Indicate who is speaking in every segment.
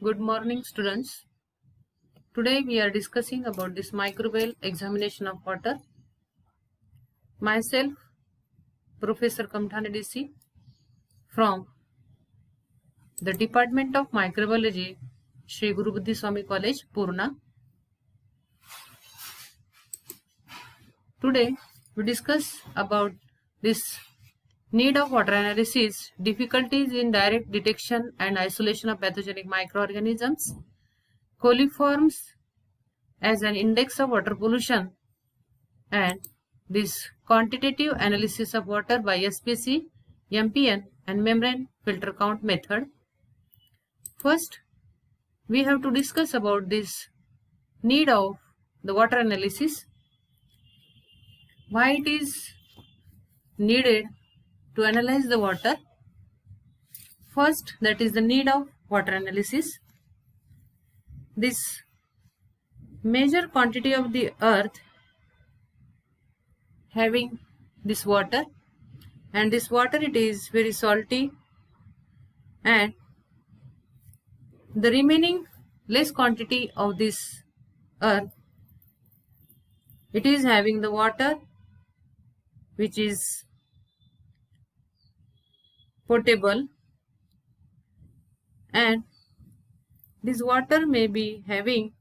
Speaker 1: Good morning, students. Today we are discussing about this microbial examination of water. Myself, Professor Kamthani DC, from the Department of Microbiology, Sri Guru Buddhi Swami College, Purna. Today we discuss about this need of water analysis, difficulties in direct detection and isolation of pathogenic microorganisms, coliforms as an index of water pollution, and this quantitative analysis of water by SPC, MPN and membrane filter count method. First, we have to discuss about this need of the water analysis, why it is needed to analyze the water. First, that is the need of water analysis. This major quantity of the earth having this water, and this water it is very salty, and the remaining less quantity of this earth it is having the water which is potable, and this water may be having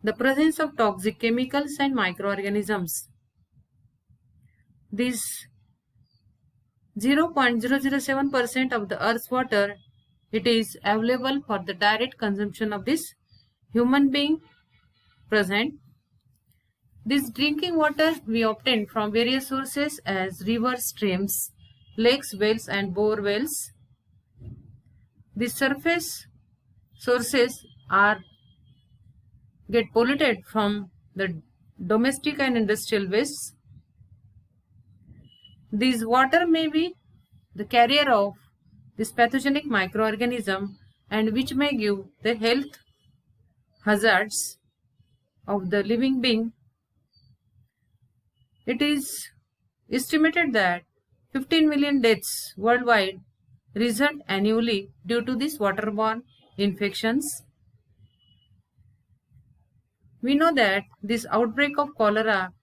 Speaker 1: the presence of toxic chemicals and microorganisms. This 0.007% of the earth's water it is available for the direct consumption of this human being present. This drinking water we obtain from various sources as rivers, streams, lakes, wells and bore wells. The surface sources are get polluted from the domestic and industrial wastes. This water may be the carrier of this pathogenic microorganism and which may give the health hazards of the living being. It is estimated that 15 million deaths worldwide result annually due to these waterborne infections. We know that this outbreak of cholera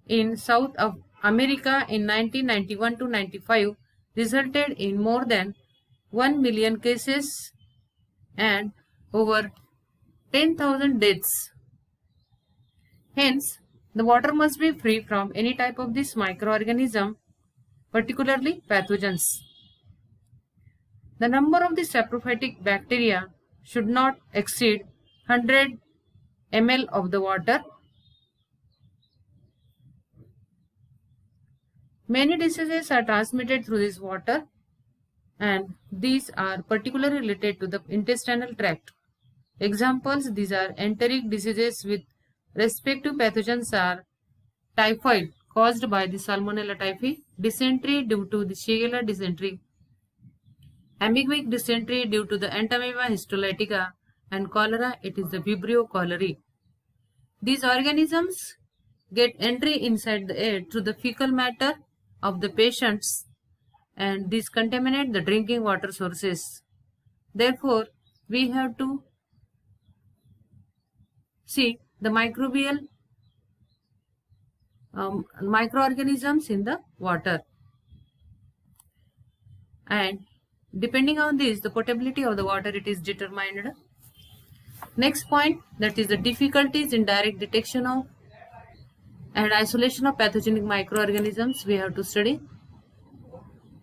Speaker 1: in South of America in 1991 to 95 resulted in more than 1 million cases and over 10,000 deaths. Hence, the water must be free from any type of this microorganism, particularly pathogens. The number of the saprophytic bacteria should not exceed 100 ml of the water. Many diseases are transmitted through this water, and these are particularly related to the intestinal tract. Examples, these are enteric diseases with respective pathogens are typhoid caused by the Salmonella typhi, dysentery due to the Shigella dysentery, amoebic dysentery due to the Entamoeba histolytica, and cholera it is the Vibrio cholerae. These organisms get entry inside the air through the fecal matter of the patients, and these contaminate the drinking water sources. Therefore, we have to see the microorganisms in the water, and depending on this the potability of the water it is determined. Next point, that is the difficulties in direct detection of and isolation of pathogenic microorganisms we have to study.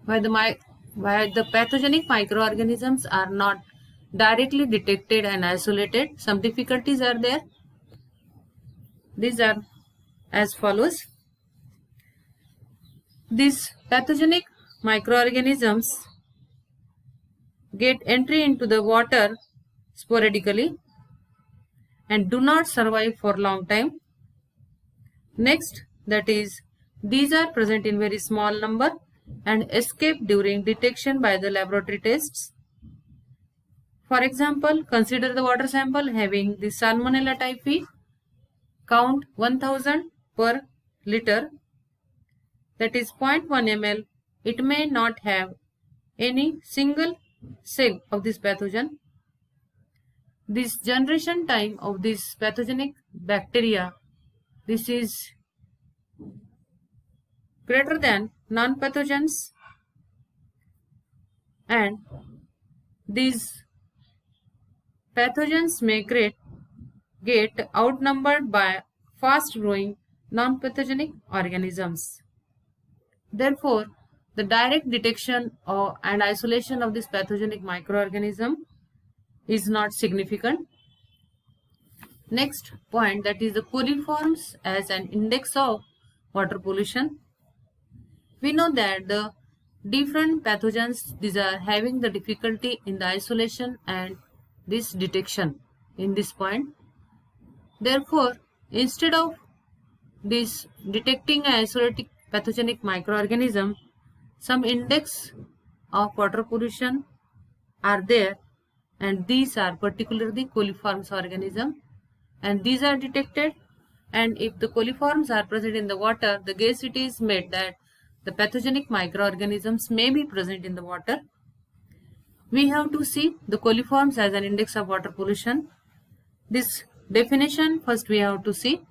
Speaker 1: Why the pathogenic microorganisms are not directly detected and isolated, some difficulties are there. These are as follows. These pathogenic microorganisms get entry into the water sporadically and do not survive for long time. Next, that is, these are present in very small number and escape during detection by the laboratory tests. For example, consider the water sample having the Salmonella typhi, count 1000 per liter, that is 0.1 ml. It may not have any single cell of this pathogen, This generation time of this pathogenic bacteria, this is greater than non-pathogens, and these pathogens may get outnumbered by fast-growing non-pathogenic organisms. Therefore, the direct detection and isolation of this pathogenic microorganism is not significant. Next point, that is the coliforms as an index of water pollution. We know that the different pathogens, these are having the difficulty in the isolation and this detection in this point. Therefore, instead of this detecting and isolating pathogenic microorganism, some index of water pollution are there, and these are particularly coliforms organism, and these are detected, and if the coliforms are present in the water, the guess it is made that the pathogenic microorganisms may be present in the water. We have to see the coliforms as an index of water pollution. This definition first we have to see.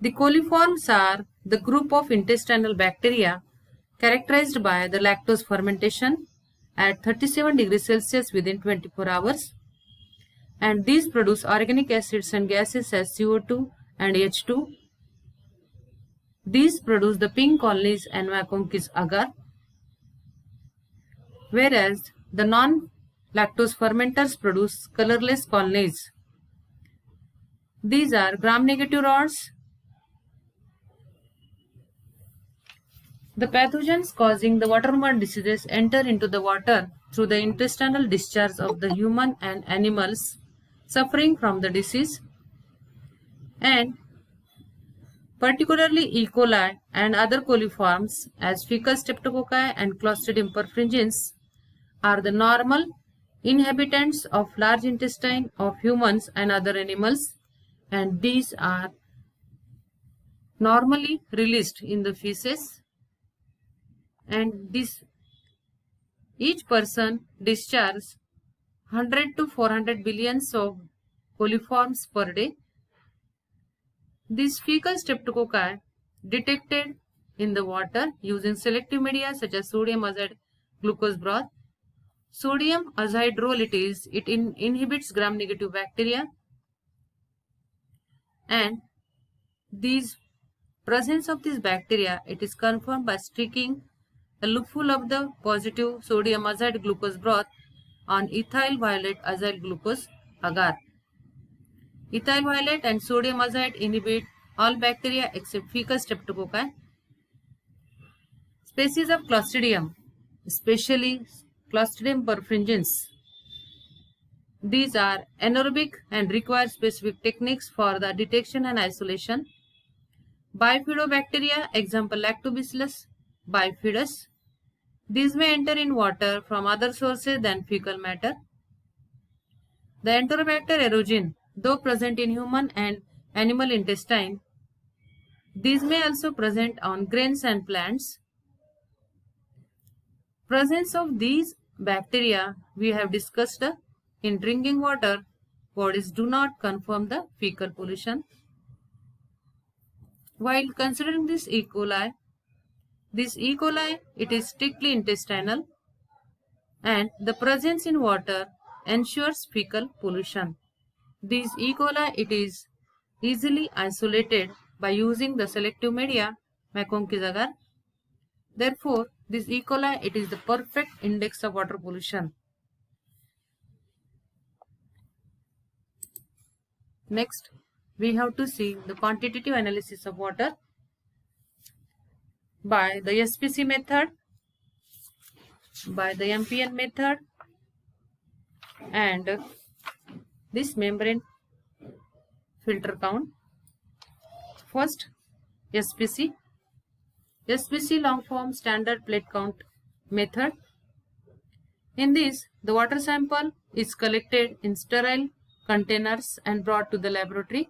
Speaker 1: The coliforms are the group of intestinal bacteria characterized by the lactose fermentation at 37 degrees Celsius within 24 hours. And these produce organic acids and gases as CO2 and H2. These produce the pink colonies and Meconius agar. Whereas the non-lactose fermenters produce colorless colonies. These are gram-negative rods. The pathogens causing the waterborne diseases enter into the water through the intestinal discharge of the human and animals suffering from the disease, and particularly E. coli and other coliforms as fecal streptococci and Clostridium perfringens are the normal inhabitants of large intestine of humans and other animals, and these are normally released in the feces, and this each person discharges 100 to 400 billions of coliforms per day. These fecal streptococci detected in the water using selective media such as sodium azide glucose broth. Sodium azide role it inhibits gram-negative bacteria, and these presence of this bacteria it is confirmed by sticking a loopful of the positive sodium azide glucose broth on ethyl violet acyl glucose agar. Ethyl violet and sodium azide inhibit all bacteria except fecal streptococci. Species of Clostridium, especially Clostridium perfringens, these are anaerobic and require specific techniques for the detection and isolation. Bifidobacteria, example Lactobacillus bifidus, these may enter in water from other sources than fecal matter. The Enterobacter aerugine, though present in human and animal intestine, these may also present on grains and plants. Presence of these bacteria we have discussed in drinking water bodies do not confirm the fecal pollution. While considering this E. coli, it is strictly intestinal, and the presence in water ensures fecal pollution. This E. coli it is easily isolated by using the selective media Meconius agar. Therefore, this E. coli it is the perfect index of water pollution. Next, we have to see the quantitative analysis of water by the SPC method, by the MPN method, and this membrane filter count. First, SPC long form standard plate count method. In this, the water sample is collected in sterile containers and brought to the laboratory.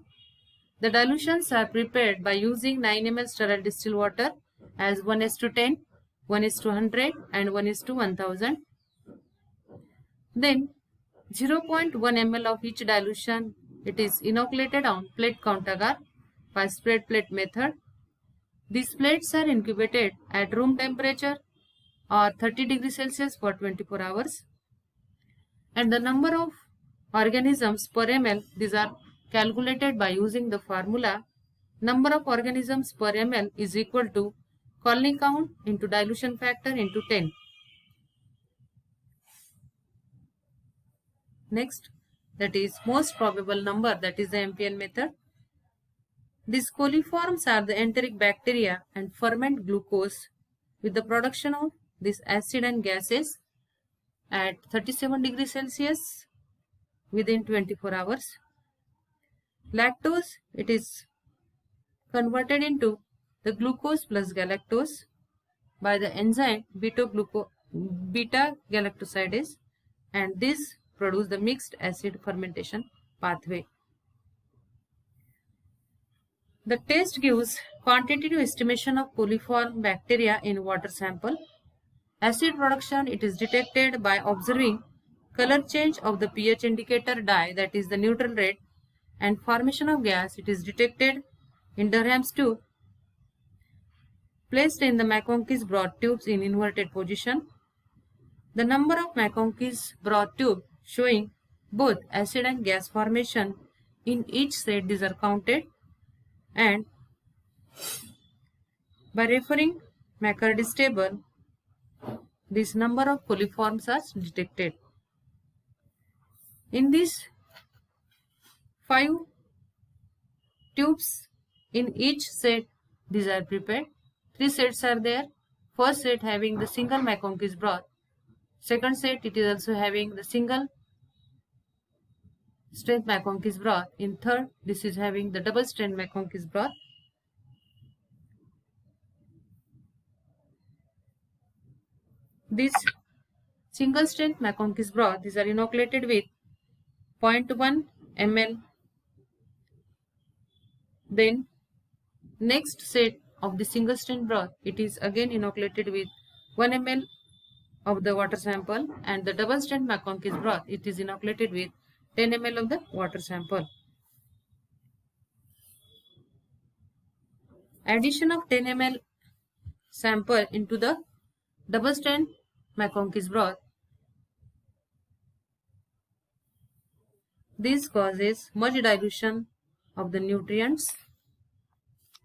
Speaker 1: The dilutions are prepared by using 9 ml sterile distilled water as 1:10, 1:100 and 1:1000. Then 0.1 ml of each dilution, it is inoculated on plate count agar by spread plate method. These plates are incubated at room temperature or 30 degrees Celsius for 24 hours. And the number of organisms per ml, these are calculated by using the formula number of organisms per ml is equal to colony count into dilution factor into 10. Next, that is most probable number, that is the MPN method. These coliforms are the enteric bacteria and ferment glucose with the production of this acid and gases at 37 degrees Celsius within 24 hours. Lactose, it is converted into the glucose plus galactose by the enzyme beta-galactosidase, and this produce the mixed acid fermentation pathway. The test gives quantitative estimation of coliform bacteria in water sample. Acid production, it is detected by observing color change of the pH indicator dye, that is the neutral red, and formation of gas, it is detected in Durham's tube placed in the McConkey's broth tubes in inverted position. The number of McConkey's broth tube showing both acid and gas formation in each set, these are counted, and by referring McCurdy's table, this number of coliforms are detected. In these 5 tubes in each set, these are prepared. 3 sets are there. First set having the single McConkey's broth. Second set, it is also having the single strength McConkey's broth. In third, this is having the double strength McConkey's broth. This single strength McConkey's broth, these are inoculated with 0.1 ml. Then next set of the single strength broth, it is again inoculated with 1 ml of the water sample, and the double strength McConkey's broth, it is inoculated with 10 ml of the water sample. Addition of 10 ml sample into the double strength McConkey's broth, this causes much dilution of the nutrients.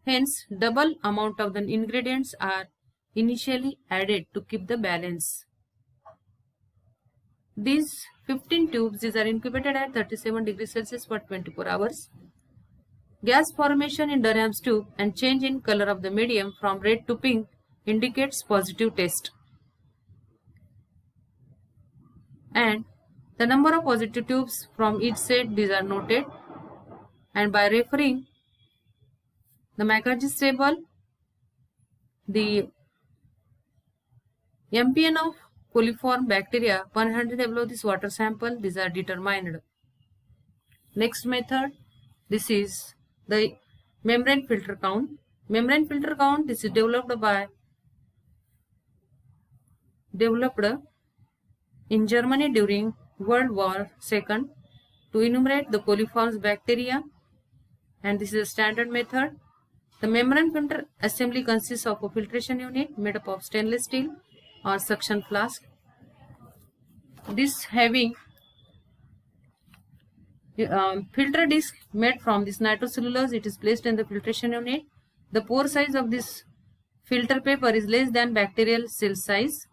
Speaker 1: Hence, double amount of the ingredients are initially added to keep the balance. These 15 tubes, these are incubated at 37 degrees Celsius for 24 hours. Gas formation in Durham's tube and change in color of the medium from red to pink indicates positive test. And the number of positive tubes from each set, these are noted, and by referring the McCurdy's table, the MPN of coliform bacteria 100 ml of this water sample, these are determined. Next method, this is the membrane filter count. Membrane filter count, this is developed in Germany during World War II to enumerate the coliform bacteria, and this is a standard method. The membrane filter assembly consists of a filtration unit made up of stainless steel or suction flask. This having filter disc made from this nitrocellulose, it is placed in the filtration unit. The pore size of this filter paper is less than bacterial cell size.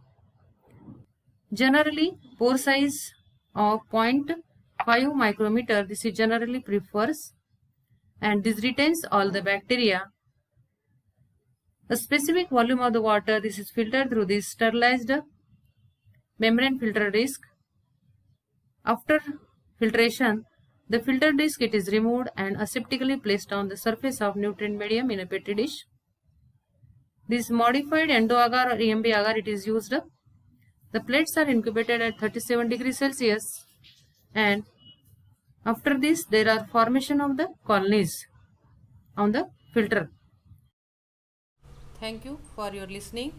Speaker 1: Generally, pore size of 0.5 micrometer, this is generally prefers, and this retains all the bacteria. A specific volume of the water, this is filtered through this sterilized membrane filter disc. After filtration, the filter disc, it is removed and aseptically placed on the surface of nutrient medium in a petri dish. This modified endo agar or EMB agar, it is used. The plates are incubated at 37 degrees Celsius, and after this there are formation of the colonies on the filter. Thank you for your listening.